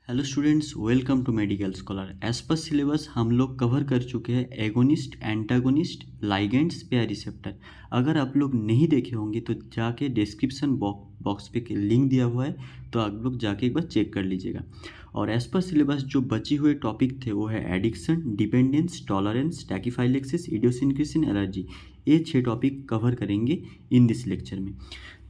Hello students, welcome to medical scholar. As per syllabus हम लोग cover कर चुके हैं agonist, antagonist, ligands, pair receptor. अगर आप लोग नहीं देखे होंगे तो जाके डिस्क्रिप्शन बॉक्स पे लिंक दिया हुआ है, तो आप लोग जाके एक बार चेक कर लीजिएगा। और एज पर सिलेबस जो बचे हुए टॉपिक थे वो है addiction, dependence, tolerance, tachyphylaxis, idiosyncrasy, allergy. ये 6 टॉपिक कवर करेंगे इन दिस लेक्चर में।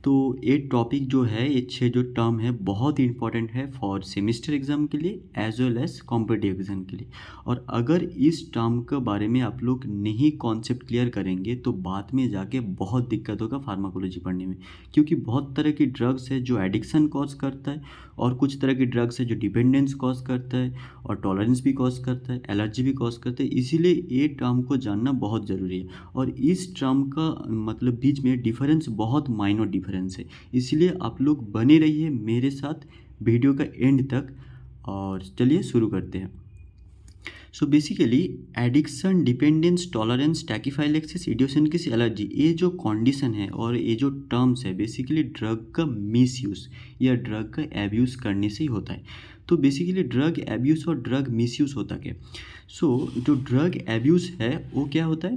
तो ये टॉपिक जो है, ये 6 जो टर्म है बहुत इंपॉर्टेंट है फॉर सेमेस्टर एग्ज़ाम के लिए as well as competitive exam के लिए। और अगर इस टर्म के बारे में आप लोग नहीं कॉन्सेप्ट क्लियर करेंगे तो बाद में जाके बहुत दिक्कत होगा फार्माकोलॉजी पढ़ने में, क्योंकि बहुत तरह की ड्रग्स है जो एडिक्शन कॉज करता है, और कुछ तरह की ड्रग्स है जो डिपेंडेंस कॉज करता है, और टॉलरेंस भी कॉज करता है, एलर्जी भी कॉज करता है। इसीलिए ये टर्म को जानना बहुत ज़रूरी है। और इस टर्म का मतलब बीच में डिफरेंस बहुत माइनर डिफरेंस है, इसलिए आप लोग बने रहिए मेरे साथ वीडियो का एंड तक। और चलिए शुरू करते हैं। So basically addiction, dependence, tolerance, tachyphylaxis, idiosyncrasy, allergy, ये जो कंडीशन है और ये जो टर्म्स है बेसिकली ड्रग का मिसयूज़ या ड्रग का एब्यूज़ करने से ही होता है। तो बेसिकली ड्रग एब्यूज़ और ड्रग मिसयूज़ होता क्या? सो जो ड्रग एब्यूज़ है वो क्या होता है?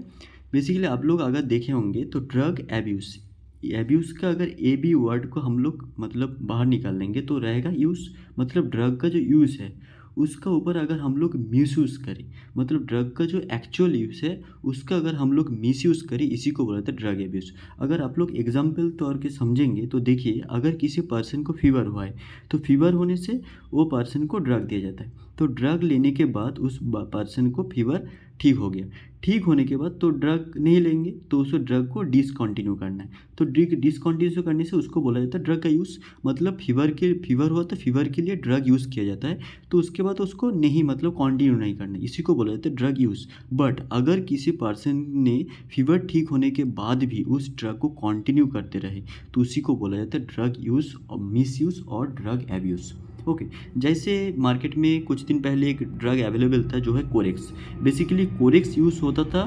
बेसिकली आप लोग अगर देखे होंगे तो ड्रग एब्यूज़, एब्यूज़ का अगर ए बी वर्ड को हम लोग मतलब बाहर निकाल देंगे तो रहेगा यूज़। मतलब ड्रग का जो यूज़ है उसका ऊपर अगर हम लोग मिसयूज़ करें, मतलब ड्रग का जो एक्चुअल यूज़ है उसका अगर हम लोग मिसयूज़ करें, इसी को बोला जाता है ड्रग एब्यूज़। अगर आप लोग एग्जाम्पल तौर के समझेंगे तो देखिए, अगर किसी पर्सन को फीवर हुआ है तो फीवर होने से वो पर्सन को ड्रग दिया जाता है। तो ड्रग लेने के बाद उस पर्सन को फीवर ठीक हो गया। ठीक होने के बाद तो ड्रग नहीं लेंगे तो उस ड्रग को डिसकंटिन्यू करना है। तो ड्रग डिसकंटिन्यू करने से उसको बोला जाता है ड्रग का यूज़। मतलब फीवर हुआ तो फीवर के लिए ड्रग यूज़ किया जाता है, तो उसके बाद उसको नहीं मतलब कंटिन्यू नहीं करना, इसी को बोला जाता है ड्रग यूज़। बट अगर किसी पर्सन ने फीवर ठीक होने के बाद भी उस ड्रग को कंटिन्यू करते रहे तो उसी को बोला जाता है ड्रग यूज़ और मिस यूज़ और ड्रग एब्यूज़। ओके। जैसे मार्केट में कुछ दिन पहले एक ड्रग अवेलेबल था जो है कोरेक्स। बेसिकली कोरेक्स यूज़ होता था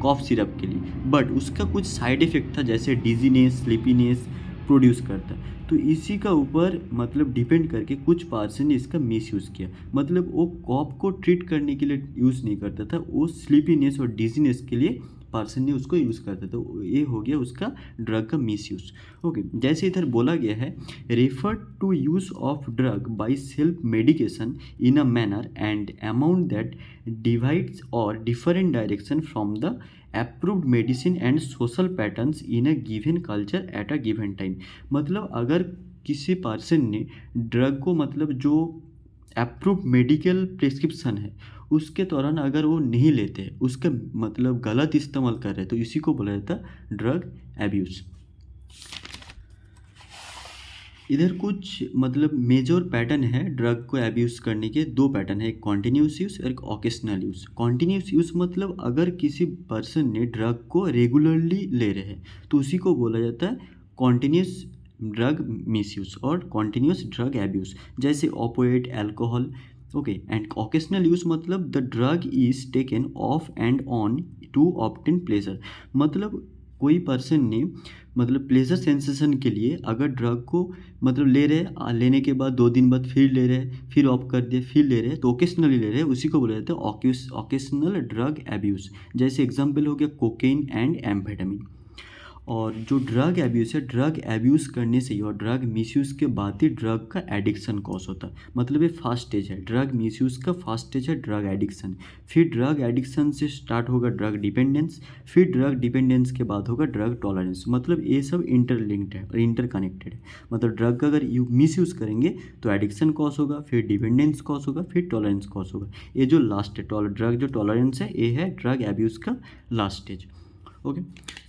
कॉफ सिरप के लिए, बट उसका कुछ साइड इफ़ेक्ट था जैसे डिजीनेस, स्लीपीनेस प्रोड्यूस करता है। तो इसी का ऊपर मतलब डिपेंड करके कुछ पर्सन ने इसका मिस यूज़ किया। मतलब वो कॉफ को ट्रीट करने के लिए यूज़ नहीं करता था, वो स्लीपीनेस और डिजीनेस के लिए पर्सन ने उसको यूज़ करता था। तो ये हो गया उसका ड्रग का मिस यूज़। ओके। जैसे इधर बोला गया है, refer to use of drug by self medication in a manner and amount that divides और different direction from the approved medicine and social patterns in a given culture at a given time. मतलब अगर किसी person ने drug को मतलब जो approve medical prescription है उसके दौरान अगर वो नहीं लेते, उसका मतलब गलत इस्तेमाल कर रहे, तो इसी को बोला जाता है ड्रग एब्यूज़। इधर कुछ मतलब मेजर पैटर्न है ड्रग को एब्यूज़ करने के। 2 पैटर्न है, एक कॉन्टिन्यूस यूज़ और एक ओकेशनल यूज़। कॉन्टिन्यूस यूज़ मतलब अगर किसी पर्सन ने ड्रग को रेगुलरली ले रहे हैं तो उसी को बोला जाता है कॉन्टिन्यूस ड्रग मिसयूज़ और कॉन्टिन्यूस ड्रग एब्यूज़, जैसे opiate, alcohol. Okay. And occasional use मतलब the drug is taken off and on to obtain pleasure. मतलब कोई पर्सन ने मतलब प्लेजर सेंसेशन के लिए अगर ड्रग को मतलब ले रहे हैं, लेने के बाद 2 दिन बाद फिर ले रहे हैं, फिर ऑफ कर दिए, फिर ले रहे हैं, तो ओकेशनली ले रहे हैं, उसी को बोला जाता है ओकेशनल ड्रग एब्यूज़। जैसे एग्जांपल हो गया कोकेन एंड एम्फेटामिन। और जो ड्रग एब्यूज़ है, ड्रग एब्यूज़ करने से ही और ड्रग मिसयूज़ के बाद ही ड्रग का एडिक्शन कॉज होता है। मतलब ये फर्स्ट स्टेज है, ड्रग मिसयूज़ का फर्स्ट स्टेज है ड्रग एडिक्शन। फिर ड्रग एडिक्शन से स्टार्ट होगा ड्रग डिपेंडेंस, फिर ड्रग डिपेंडेंस के बाद होगा ड्रग टॉलरेंस। मतलब ये सब इंटरलिंक्ड है और इंटरकनेक्टेड है। मतलब ड्रग का अगर मिसयूज़ करेंगे तो एडिक्शन कॉज होगा, फिर डिपेंडेंस कॉज होगा, फिर टॉलरेंस कॉज होगा। ये जो लास्ट है ड्रग जो टॉलरेंस है, ये है ड्रग एब्यूज़ का लास्ट स्टेज। ओके।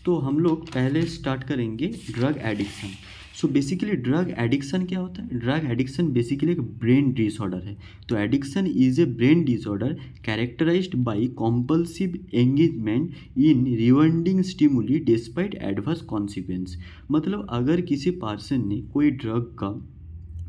तो हम लोग पहले स्टार्ट करेंगे drug addiction. So basically drug addiction क्या होता है? ड्रग एडिक्शन बेसिकली एक ब्रेन डिसऑर्डर है। तो addiction is a brain disorder characterized by compulsive engagement in rewarding stimuli despite adverse consequence. मतलब अगर किसी पर्सन ने कोई ड्रग का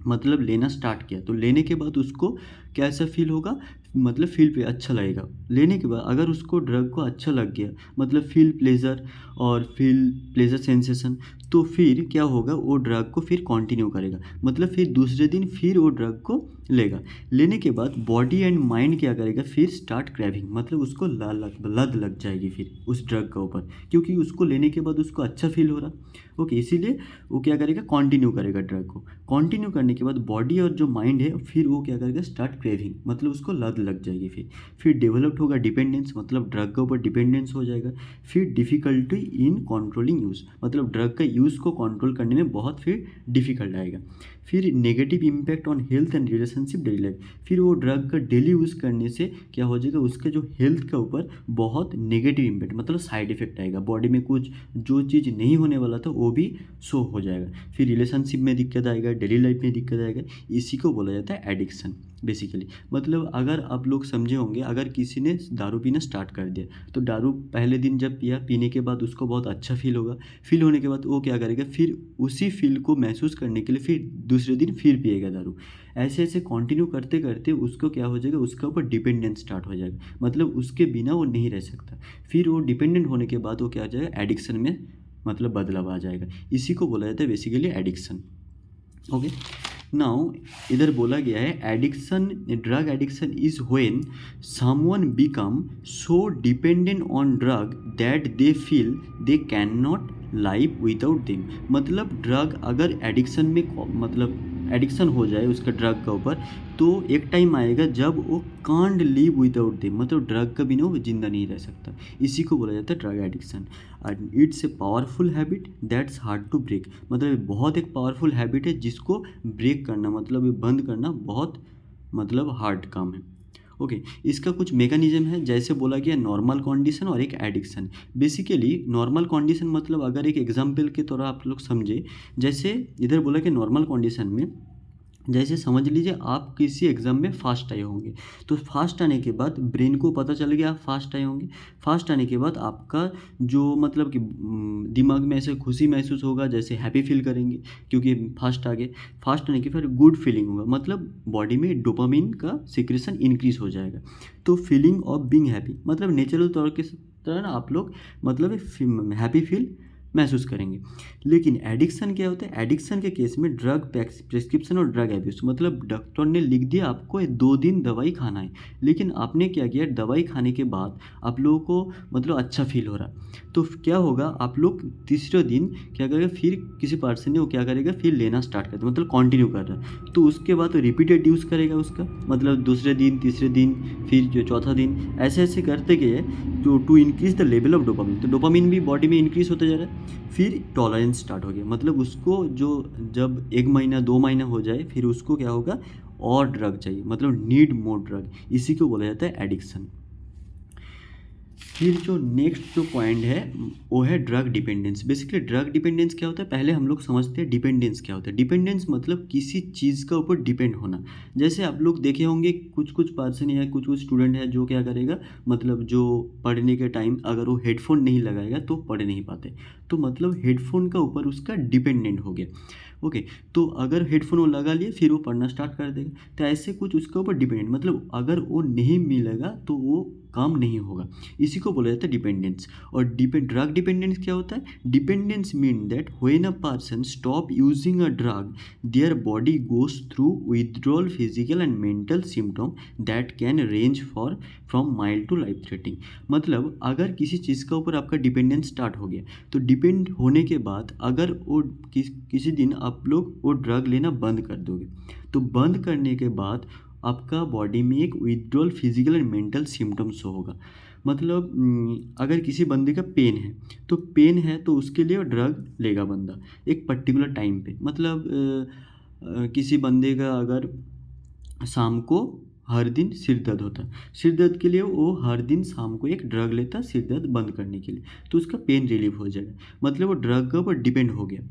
मतलब लेना स्टार्ट किया तो लेने के बाद उसको कैसा फील होगा? मतलब फील पे अच्छा लगेगा। लेने के बाद अगर उसको ड्रग को अच्छा लग गया, मतलब फील प्लेजर और फील प्लेजर सेंसेशन, तो फिर क्या होगा, वो ड्रग को फिर कंटिन्यू करेगा, मतलब फिर दूसरे दिन फिर वो ड्रग को लेगा। लेने के बाद बॉडी एंड माइंड क्या करेगा, फिर स्टार्ट क्रेविंग, मतलब उसको लत लग जाएगी फिर उस ड्रग के ऊपर, क्योंकि उसको लेने के बाद उसको अच्छा फील हो रहा। ओके, इसीलिए वो क्या करेगा, कंटिन्यू करेगा ड्रग को। कंटिन्यू करने के बाद बॉडी और जो माइंड है फिर वो क्या करेगा, स्टार्ट क्रेविंग, मतलब उसको लत लग जाएगी। फिर डेवलप्ड होगा डिपेंडेंस, मतलब ड्रग के ऊपर डिपेंडेंस हो जाएगा। फिर डिफ़िकल्टी इन कंट्रोलिंग यूज़, मतलब ड्रग का यूज़ को कंट्रोल करने में बहुत फिर डिफ़िकल्ट आएगा। फिर negative impact on health and relationship daily life, फिर वो ड्रग का डेली यूज़ करने से क्या हो जाएगा, उसका जो हेल्थ के ऊपर बहुत नेगेटिव इम्पैक्ट, मतलब साइड इफेक्ट आएगा। बॉडी में कुछ जो चीज़ नहीं होने वाला था वो भी शो हो जाएगा। फिर रिलेशनशिप में दिक्कत आएगा, डेली लाइफ में दिक्कत आएगा। इसी को बोला जाता है एडिक्शन बेसिकली। मतलब अगर आप लोग समझे होंगे, अगर किसी ने दारू पीना स्टार्ट कर दिया, तो दारू पहले दिन जब पिया, पीने के बाद उसको बहुत अच्छा फील होगा। फील होने के बाद वो क्या करेगा, फिर उसी फील को महसूस करने के लिए फिर दूसरे दिन फिर पिएगा दारू। ऐसे ऐसे कंटिन्यू करते करते उसको क्या हो जाएगा, उसके ऊपर डिपेंडेंस स्टार्ट हो जाएगा, मतलब उसके बिना वो नहीं रह सकता। फिर वो डिपेंडेंट होने के बाद वो क्या हो जाएगा, एडिक्शन में मतलब बदलाव आ जाएगा। इसी को बोला जाता है बेसिकली एडिक्शन। ओके, नाउ इधर बोला गया है addiction, drug addiction is when someone become so dependent on drug that they feel they can not live without them. मतलब ड्रग अगर एडिक्शन में मतलब एडिक्शन हो जाए उसका ड्रग का ऊपर, तो एक टाइम आएगा जब वो कांट लिव विदाउट देम, मतलब ड्रग का बिना वो जिंदा नहीं रह सकता। इसी को बोला जाता है drug addiction. And it's a powerful habit that's hard to break, मतलब बहुत एक पावरफुल हैबिट है जिसको ब्रेक करना, मतलब ये बंद करना बहुत मतलब हार्ड काम है। ओके, इसका कुछ मेकानिज़म है, जैसे बोला गया नॉर्मल कंडीशन और एक एडिक्शन। बेसिकली नॉर्मल कंडीशन मतलब अगर एक एग्जांपल के तरह आप लोग समझे, जैसे इधर बोला कि नॉर्मल कंडीशन में जैसे समझ लीजिए आप किसी एग्ज़ाम में फास्ट आए होंगे, तो फास्ट आने के बाद ब्रेन को पता चल गया आप फास्ट आए होंगे। फास्ट आने के बाद आपका जो मतलब कि दिमाग में ऐसे खुशी महसूस होगा, जैसे हैप्पी फील करेंगे क्योंकि फास्ट आ गए। फास्ट आने के फिर गुड फीलिंग होगा, मतलब बॉडी में डोपामिन का सिक्रेशन इंक्रीज हो जाएगा। तो फीलिंग ऑफ बीइंग हैप्पी, मतलब नेचुरल तौर के तरह ना आप लोग मतलब हैप्पी फील महसूस करेंगे। लेकिन एडिक्शन क्या होता है, एडिक्शन के केस में ड्रग प्रेस्क्रिप्शन और ड्रग एब्यूज, मतलब डॉक्टर ने लिख दिया आपको 2 दिन दवाई खाना है, लेकिन आपने क्या किया, दवाई खाने के बाद आप लोगों को मतलब अच्छा फील हो रहा, तो क्या होगा, आप लोग तीसरे दिन क्या करेगा, फिर किसी पर्सन ने वो क्या करेगा, फिर लेना स्टार्ट कर मतलब कंटिन्यू कर रहा है, तो उसके बाद रिपीटेड यूज़ करेगा उसका, मतलब दूसरे दिन, तीसरे दिन, फिर जो चौथा दिन, ऐसे ऐसे करते गए तो to increase the level of dopamine, तो डोपामिन भी बॉडी में इंक्रीज होता जा रहा है। फिर टॉलरेंस स्टार्ट हो गया, मतलब उसको जो जब 1 महीना 2 महीना हो जाए, फिर उसको क्या होगा, और ड्रग चाहिए, मतलब नीड मोर ड्रग। इसी को बोला जाता है एडिक्शन। फिर जो नेक्स्ट जो पॉइंट है वो है drug dependence. Basically drug dependence क्या होता है, पहले हम लोग समझते हैं डिपेंडेंस क्या होता है। डिपेंडेंस मतलब किसी चीज़ का ऊपर डिपेंड होना। जैसे आप लोग देखे होंगे कुछ कुछ पर्सन या कुछ कुछ स्टूडेंट है जो क्या करेगा, मतलब जो पढ़ने के टाइम अगर वो हेडफोन नहीं लगाएगा तो पढ़ नहीं पाते, तो मतलब हेडफोन का ऊपर उसका डिपेंडेंट हो गया। ओके, तो अगर हेडफोन वो लगा लिए फिर वो पढ़ना स्टार्ट कर देगा, तो ऐसे कुछ उसके ऊपर डिपेंडेंट, मतलब अगर वो नहीं मिलेगा तो वो काम नहीं होगा। इसी को बोला जाता है डिपेंडेंस। और ड्रग डिपेंडेंस क्या होता है, dependence mean that when a person stop using a drug their body goes through withdrawal physical and mental symptom that can range for from mild to life threatening. मतलब अगर किसी चीज़ का ऊपर आपका डिपेंडेंस स्टार्ट हो गया, तो डिपेंड होने के बाद अगर वो किसी दिन आप लोग वो ड्रग लेना बंद कर दोगे, तो बंद करने के बाद आपका बॉडी में एक withdrawal physical and mental symptoms होगा। मतलब अगर किसी बंदे का पेन है, तो पेन है तो उसके लिए ड्रग लेगा बंदा एक पर्टिकुलर टाइम पे। मतलब किसी बंदे का अगर शाम को हर दिन सिर दर्द होता है, सिर दर्द के लिए वो हर दिन शाम को एक ड्रग लेता है सिर दर्द बंद करने के लिए, तो उसका पेन रिलीफ हो जाएगा। मतलब वो ड्रग के ऊपर डिपेंड हो गया,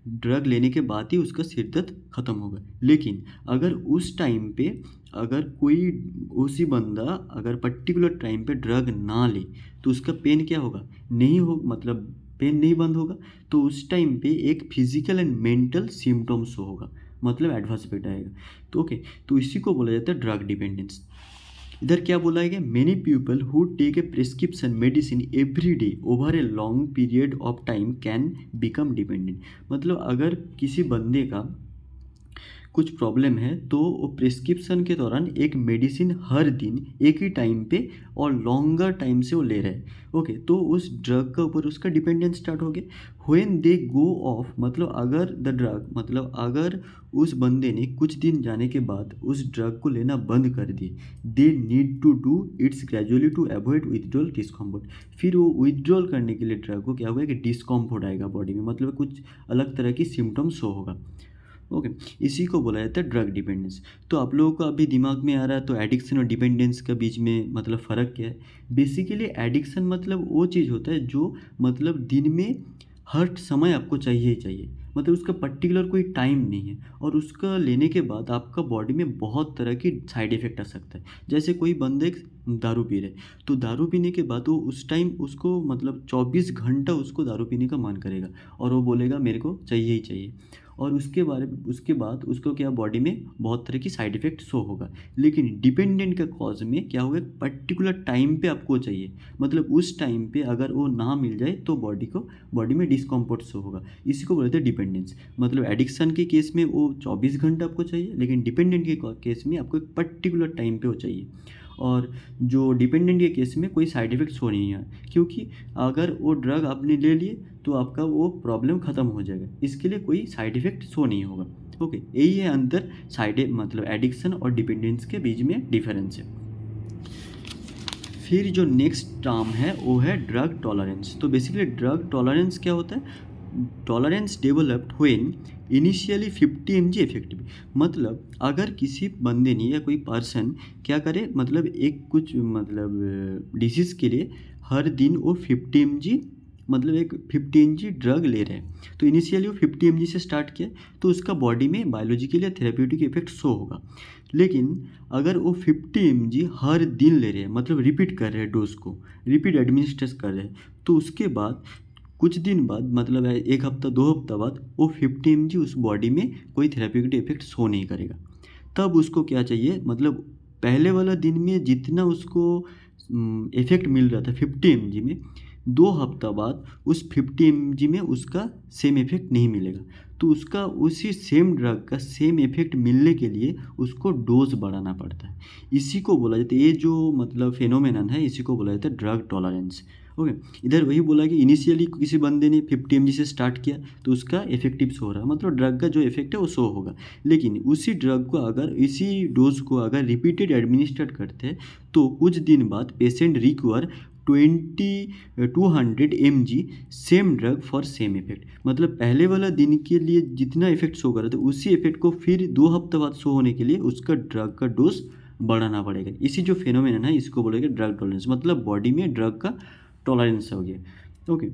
ड्रग लेने के बाद ही उसका सिर दर्द ख़त्म होगा। लेकिन अगर उस टाइम पे अगर कोई उसी बंदा अगर पर्टिकुलर टाइम पे ड्रग ना ले, तो उसका पेन क्या होगा, नहीं हो, मतलब पेन नहीं बंद होगा, तो उस टाइम पे एक फिजिकल एंड मेंटल सिम्टम्स होगा, मतलब एडवर्स इफेक्ट आएगा। तो ओके, तो इसी को बोला जाता है ड्रग डिपेंडेंस। इधर क्या बोला है कि many people who take a prescription medicine every day over a long period of time can become dependent. मतलब अगर किसी बंदे का कुछ प्रॉब्लम है तो वो प्रिस्क्रिप्शन के दौरान एक मेडिसिन हर दिन एक ही टाइम पे और लॉन्गर टाइम से वो ले रहे हैं, ओके, तो उस ड्रग के ऊपर उसका डिपेंडेंस स्टार्ट हो गया। व्हेन दे गो ऑफ, मतलब अगर द ड्रग, मतलब अगर उस बंदे ने कुछ दिन जाने के बाद उस ड्रग को लेना बंद कर दिए, they need to do its gradually to avoid withdrawal discomfort. फिर वो विथड्रॉल करने के लिए ड्रग को क्या होगा कि डिस्कम्फर्ट आएगा बॉडी में, मतलब कुछ अलग तरह की सिम्टम्स शो होगा, ओके। इसी को बोला जाता है ड्रग डिपेंडेंस। तो आप लोगों को अभी दिमाग में आ रहा है तो एडिक्शन और डिपेंडेंस के बीच में मतलब फ़र्क क्या है। बेसिकली एडिक्शन मतलब वो चीज़ होता है जो मतलब दिन में हर समय आपको चाहिए ही चाहिए, मतलब उसका पर्टिकुलर कोई टाइम नहीं है, और उसका लेने के बाद आपका बॉडी में बहुत तरह की साइड इफ़ेक्ट आ सकता है। जैसे कोई बंदे दारू पी रहे, तो दारू पीने के बाद वो उस टाइम उसको मतलब 24 घंटा उसको दारू पीने का मन करेगा और वो बोलेगा मेरे को चाहिए ही चाहिए, और उसके बाद उसको क्या बॉडी में बहुत तरह की साइड इफ़ेक्ट शो होगा। लेकिन डिपेंडेंट का कॉज में क्या होगा, पर्टिकुलर टाइम पे आपको चाहिए, मतलब उस टाइम पे अगर वो ना मिल जाए तो बॉडी में डिस्कम्फर्ट शो होगा। इसी को बोलते हैं डिपेंडेंस। मतलब एडिक्शन के केस में वो 24 घंटा आपको चाहिए, लेकिन डिपेंडेंट के केस में आपको एक पर्टिकुलर टाइम पे वो चाहिए। और जो डिपेंडेंट के केस में कोई साइड इफ़ेक्ट्स हो नहीं है, क्योंकि अगर वो ड्रग आपने ले लिए तो आपका वो प्रॉब्लम ख़त्म हो जाएगा, इसके लिए कोई साइड इफ़ेक्ट शो नहीं होगा, ओके। यही है अंतर साइड मतलब एडिक्शन और डिपेंडेंस के बीच में डिफरेंस है। फिर जो नेक्स्ट टर्म है वो है ड्रग टॉलरेंस। तो बेसिकली ड्रग टॉलरेंस क्या होता है, tolerance developed when initially 50 mg effective. मतलब अगर किसी बंदे ने या कोई पर्सन क्या करे, मतलब एक कुछ मतलब डिसीज़ के लिए हर दिन वो 50 mg मतलब एक 50 mg ड्रग ले रहे हैं, तो इनिशियली वो 50 mg से स्टार्ट किया तो उसका बॉडी में बायोलॉजिकल या थेरेप्यूटिक इफेक्ट शो होगा। लेकिन अगर वो 50 mg हर दिन ले रहे हैं, मतलब रिपीट कर रहे हैं, डोज को रिपीट एडमिनिस्ट्रेट कर रहे हैं, तो उसके बाद कुछ दिन बाद मतलब एक हफ्ता 2 हफ्ता बाद वो 50 mg उस बॉडी में कोई थेरेप्यूटिक इफेक्ट शो नहीं करेगा। तब उसको क्या चाहिए, मतलब पहले वाला दिन में जितना उसको इफेक्ट मिल रहा था 50 mg में, 2 हफ्ता बाद उस 50 mg में उसका सेम इफेक्ट नहीं मिलेगा, तो उसका उसी सेम ड्रग का सेम इफेक्ट मिलने के लिए उसको डोज बढ़ाना पड़ता है। इसी को बोला जाता है, ये जो मतलब फेनोमेनन है इसी को बोला जाता है ड्रग टॉलरेंस, ओके। इधर वही बोला कि इनिशियली किसी बंदे ने 50 mg से स्टार्ट किया तो उसका इफेक्टिव शो हो रहा है, मतलब ड्रग का जो इफेक्ट है वो शो होगा। लेकिन उसी ड्रग को अगर इसी डोज को अगर रिपीटेड एडमिनिस्ट्रेट करते हैं तो कुछ दिन बाद patient require 200 mg same drug for same effect. मतलब पहले वाला दिन के लिए जितना इफेक्ट शो कर रहा था उसी इफेक्ट को फिर 2 हफ्ते बाद शो होने के लिए उसका ड्रग का डोज बढ़ाना पड़ेगा। इसी जो फेनोमेनन है इसको बोलेंगे ड्रग टॉलरेंस, मतलब बॉडी में ड्रग का टॉलरेंस हो गया, ओके।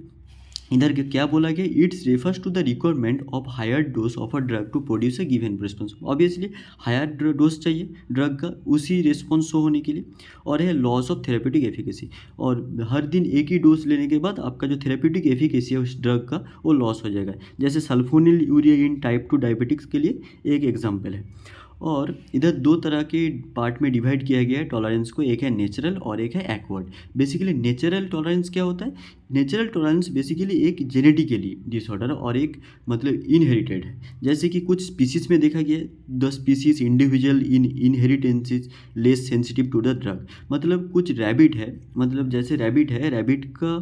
इधर क्या बोला गया, it's refers to the requirement of higher dose of a drug to produce a given response. Obviously higher dose चाहिए ड्रग का उसी रिस्पॉन्स शो होने के लिए। और है लॉस ऑफ थेरेप्यूटिक एफिकेसी, और हर दिन एक ही डोज लेने के बाद आपका जो थेरेप्यूटिक एफिकेसी है उस ड्रग का वो लॉस हो जाएगा। जैसे sulphonyl urea in type 2 diabetics के लिए एक एग्जाम्पल है। और इधर 2 तरह के पार्ट में डिवाइड किया गया है टॉलरेंस को, एक है नेचुरल और एक है एक्वायर्ड। बेसिकली नेचुरल टॉलरेंस क्या होता है, नेचुरल टॉलरेंस बेसिकली एक जेनेटिकली डिसऑर्डर और एक मतलब इनहेरिटेड है। जैसे कि कुछ स्पीसीज में देखा गया है, the species individual in inheritance less sensitive to the drug. मतलब कुछ रैबिट है, मतलब जैसे रैबिट है, रैबिट का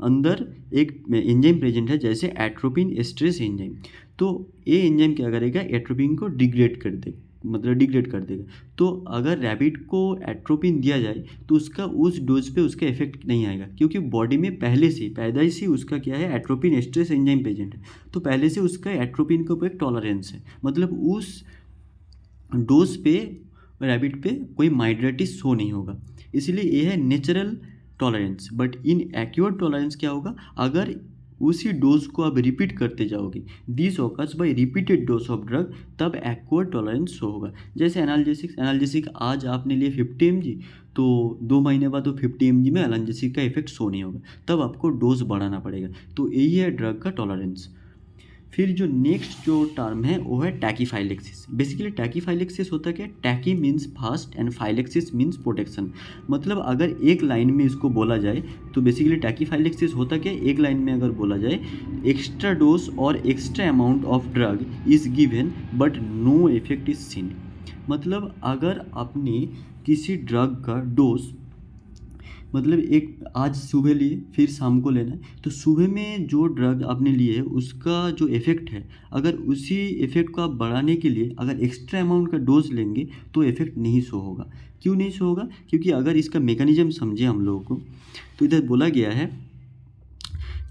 अंदर एक एंजाइम प्रेजेंट है जैसे एट्रोपिन एस्ट्रेस एंजाइम, तो ये एंजाइम क्या करेगा, एट्रोपिन को डिग्रेड कर देगा। तो अगर रैबिट को एट्रोपिन दिया जाए तो उसका उस डोज पे उसका इफेक्ट नहीं आएगा, क्योंकि बॉडी में पहले से पैदाइश ही उसका क्या है, एट्रोपिन एस्ट्रेस एंजाइम प्रेजेंट है, तो पहले से उसका एट्रोपिन के ऊपर एक टॉलरेंस है, मतलब उस डोज पे रैबिट पे कोई माइग्रेटिस शो नहीं होगा। इसलिए ये है natural tolerance. But in acquired tolerance क्या होगा, अगर उसी डोज को आप रिपीट करते जाओगे, this occurs by repeated dose of drug, तब एक्वायर्ड टॉलरेंस शो होगा। जैसे एनाल्जेसिक आज आपने लिए 50 mg, तो 2 महीने बाद वो 50 mg में एनाल्जेसिक का इफेक्ट शो नहीं होगा, तब आपको डोज बढ़ाना पड़ेगा। तो यही है ड्रग का टॉलरेंस। फिर जो नेक्स्ट जो टर्म है वो है टैकीफाइलेक्सिस। बेसिकली टैकीफाइलेक्सिस होता क्या है? Tachy means fast and phylaxis means protection. मतलब अगर एक लाइन में इसको बोला जाए तो बेसिकली टैकीफाइलेक्सिस होता क्या है? एक लाइन में अगर बोला जाए, एक्स्ट्रा डोज और extra amount of drug is given but no effect is seen. मतलब अगर आपने किसी ड्रग का डोज, मतलब एक आज सुबह लिए फिर शाम को लेना है, तो सुबह में जो ड्रग आपने लिए है उसका जो इफ़ेक्ट है, अगर उसी इफ़ेक्ट को आप बढ़ाने के लिए अगर एक्स्ट्रा अमाउंट का डोज लेंगे तो इफ़ेक्ट नहीं शो होगा। क्यों नहीं शो होगा? क्योंकि अगर इसका मैकेनिज्म समझे हम लोगों को, तो इधर बोला गया है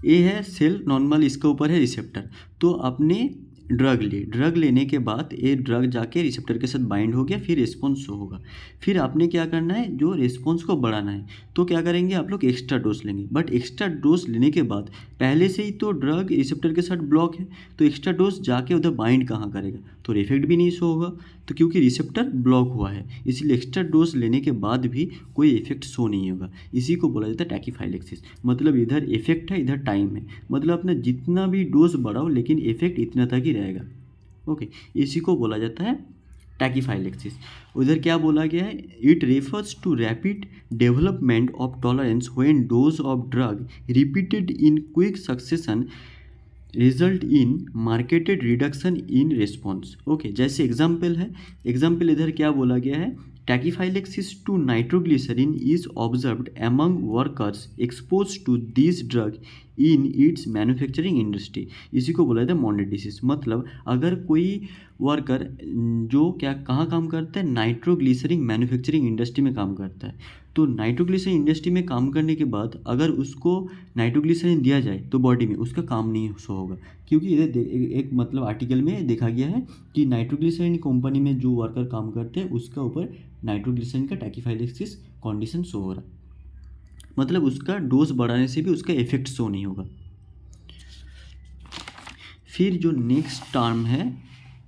ए है सेल नॉर्मल, इसके ऊपर है रिसेप्टर। तो आपने ड्रग लेने के बाद ये ड्रग जाके रिसेप्टर के साथ बाइंड हो गया, फिर रिस्पॉन्स शो होगा। फिर आपने क्या करना है, जो रिस्पॉन्स को बढ़ाना है, तो क्या करेंगे आप लोग? एक्स्ट्रा डोज लेंगे। बट एक्स्ट्रा डोज लेने के बाद पहले से ही तो ड्रग रिसेप्टर के साथ ब्लॉक है, तो एक्स्ट्रा डोज जाके उधर बाइंड कहाँ करेगा? तो इफेक्ट भी नहीं शो होगा, तो क्योंकि रिसेप्टर ब्लॉक हुआ है, इसीलिए एक्स्ट्रा डोज लेने के बाद भी कोई इफेक्ट शो नहीं होगा। इसी को बोला जाता है टैकीफाइलेक्सिस। मतलब इधर इफेक्ट है, इधर टाइम है। मतलब अपना जितना भी डोज बढ़ाओ लेकिन इफेक्ट इतना तक ही रहेगा। ओके, इसी को बोला जाता है टैकीफाइलेक्सिस। उधर क्या बोला गया है? It refers to rapid development of tolerance when dose of drug repeated in quick succession result in marketed reduction in response. Okay, जैसे एग्जाम्पल है, एग्जाम्पल इधर क्या बोला गया है? Tachyphylaxis to nitroglycerine is observed among workers expose to this drug in its manufacturing industry. इसी को बोला जाता है मॉन्डेड डिसीज। मतलब अगर कोई वर्कर जो क्या कहाँ काम करता है? नाइट्रोग्लिसरीन मैन्युफैक्चरिंग इंडस्ट्री में काम करता है। तो नाइट्रोग्लिसरीन इंडस्ट्री में काम करने के बाद अगर उसको नाइट्रोग्लिसरीन दिया जाए तो बॉडी में उसका काम नहीं शो होगा, क्योंकि इधर एक मतलब आर्टिकल में देखा गया है कि नाइट्रोग्लिसरीन कंपनी में जो वर्कर काम करते हैं उसका ऊपर नाइट्रोग्लिसरीन का टैकीफाइलेक्सिस कंडीशन शो हो रहा है। मतलब उसका डोज बढ़ाने से भी उसका इफेक्ट शो नहीं होगा। फिर जो नेक्स्ट टर्म है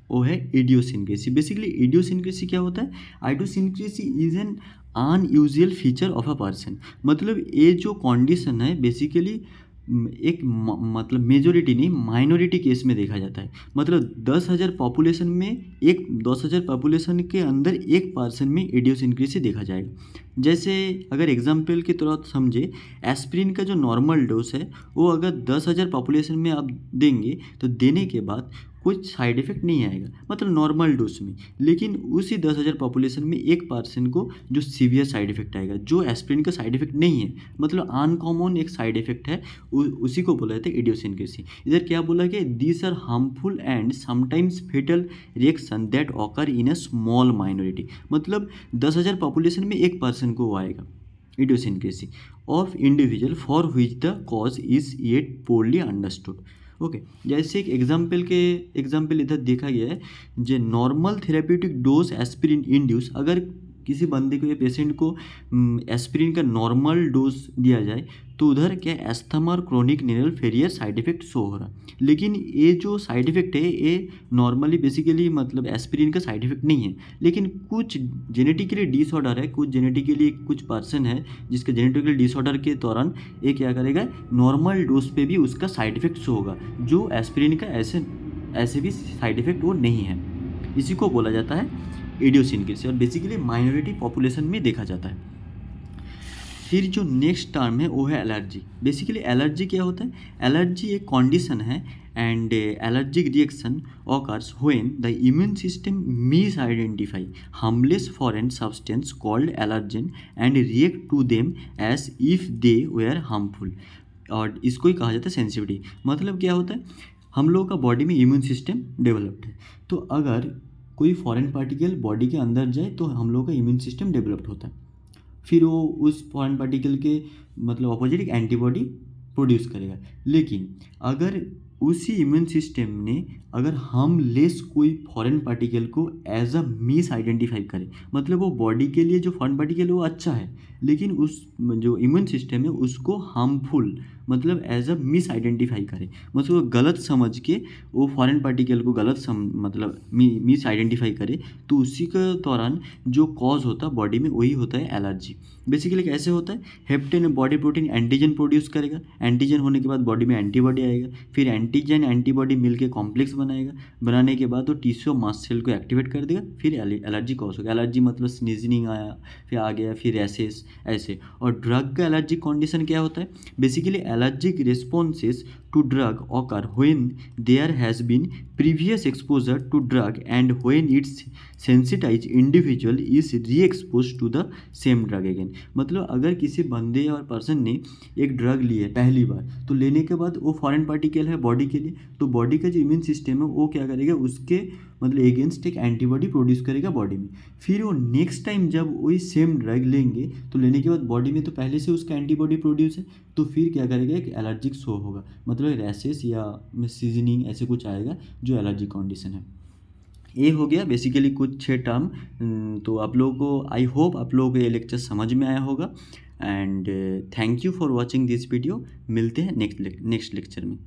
वो है इडियोसिनक्रेसी। बेसिकली इडियोसिनक्रेसी क्या होता है? Idiosyncrasy is an unusual feature of a person. मतलब ये जो कंडीशन है बेसिकली एक मतलब मेजोरिटी नहीं माइनॉरिटी केस में देखा जाता है। मतलब 10,000 पॉपुलेशन में 10,000 पॉपुलेशन के अंदर एक पर्सन में इडियोसिनक्रेसी देखा जाएगा। जैसे अगर एग्जाम्पल की तरह समझे, एस्पिरिन का जो नॉर्मल डोज है वो अगर 10,000 पॉपुलेशन में आप देंगे तो देने के बाद कुछ साइड इफेक्ट नहीं आएगा, मतलब नॉर्मल डोज में। लेकिन उसी 10,000 पॉपुलेशन में एक पर्सन को जो सीवियर साइड इफेक्ट आएगा, जो एस्पिरिन का साइड इफेक्ट नहीं है, मतलब अनकॉमन एक साइड इफेक्ट है, उसी को बोला जाता है इडियोसिनक्रेसी। इधर क्या बोला गया? These are harmful and sometimes fatal reaction that occur in a small minority. मतलब 10,000 पॉपुलेशन में एक पर्सन को आएगा idiosyncrasy of individual for which the cause is yet poorly understood. Okay, जैसे एक एग्जाम्पल इधर देखा गया है, जो normal therapeutic dose aspirin induce, अगर किसी बंदे को या पेशेंट को एस्पिरिन का नॉर्मल डोज दिया जाए तो उधर क्या एस्थमा और chronic renal failure side effect show हो रहा है। लेकिन ये जो साइड इफेक्ट है ये नॉर्मली बेसिकली मतलब एस्पिरिन का साइड इफेक्ट नहीं है, लेकिन कुछ जेनेटिकली डिसऑर्डर है, कुछ जेनेटिकली कुछ पर्सन है जिसके जेनेटिकली डिसऑर्डर के दौरान ये क्या करेगा, नॉर्मल डोज पे भी उसका साइड इफेक्ट शो होगा, जो एस्पिरिन का ऐसे भी साइड इफेक्ट वो नहीं है। इसी को बोला जाता है इडियोसिनक्रेसी और बेसिकली माइनॉरिटी पॉपुलेशन में देखा जाता है। फिर जो नेक्स्ट टर्म है वो है एलर्जी। बेसिकली एलर्जी क्या होता है? एलर्जी एक कंडीशन है and allergic reaction occurs when the immune system misidentify harmless foreign substance called allergen and react to them as if they were harmful. और इसको ही कहा जाता है सेंसिटिविटी। मतलब क्या होता है, हम लोगों का बॉडी में इम्यून सिस्टम डेवलप्ड है, तो अगर कोई फॉरेन पार्टिकल बॉडी के अंदर जाए तो हम लोगों का इम्यून सिस्टम डेवलप्ड होता है, फिर वो उस फॉरेन पार्टिकल के मतलब अपोजिट एक एंटीबॉडी प्रोड्यूस करेगा। लेकिन अगर उसी इम्यून सिस्टम ने अगर हार्मलेस कोई फॉरेन पार्टिकल को एज अ मिस आइडेंटिफाई करे, मतलब वो बॉडी के लिए जो फॉरेन पार्टिकल है वो अच्छा है, लेकिन उस जो इम्यून सिस्टम है उसको हार्मफुल मतलब एज अ मिस आइडेंटिफाई करे, मतलब वो गलत समझ के वो फॉरेन पार्टिकल को गलत मतलब मिस आइडेंटिफाई करे, तो उसी के दौरान जो कॉज होता है बॉडी में वही होता है एलर्जी। बेसिकली कैसे होता है, heptane body protein antigen produce करेगा, एंटीजन होने के बाद बॉडी में एंटीबॉडी आएगा, फिर एंटीजन एंटीबॉडी मिलके कॉम्प्लेक्स बनाएगा, बनाने के बाद वो टिश्यू मास्ट सेल को एक्टिवेट कर देगा, फिर एलर्जी कॉज होगा। एलर्जी मतलब स्नीजनिंग आया, फिर आ गया, फिर रैशेस ऐसे। और ड्रग का एलर्जिक कंडीशन क्या होता है, basically allergic responses to drug occur when there has been previous exposure to drug and when its sensitized individual is re-exposed to the same drug again। मतलब अगर किसी बंदे और पर्सन ने एक ड्रग ली है पहली बार, तो लेने के बाद वो फॉरेन पार्टिकल है बॉडी के लिए, तो बॉडी का जो इम्यून सिस्टम है वो क्या करेगा, उसके मतलब अगेंस्ट एक एंटीबॉडी प्रोड्यूस करेगा बॉडी में। फिर वो नेक्स्ट टाइम जब वही सेम ड्रग लेंगे, तो लेने के बाद बॉडी में तो पहले से उसका एंटीबॉडी प्रोड्यूस है, तो फिर क्या करेगा, एक एलर्जिक शो होगा, मतलब रैशेस या सीजनिंग ऐसे कुछ आएगा जो एलर्जी कंडीशन है। ये हो गया बेसिकली कुछ 6 टर्म। तो आप लोगों को आई होप आप लोगों को ये लेक्चर समझ में आया होगा। And thank you for watching this video. मिलते हैं नेक्स्ट लेक्चर में।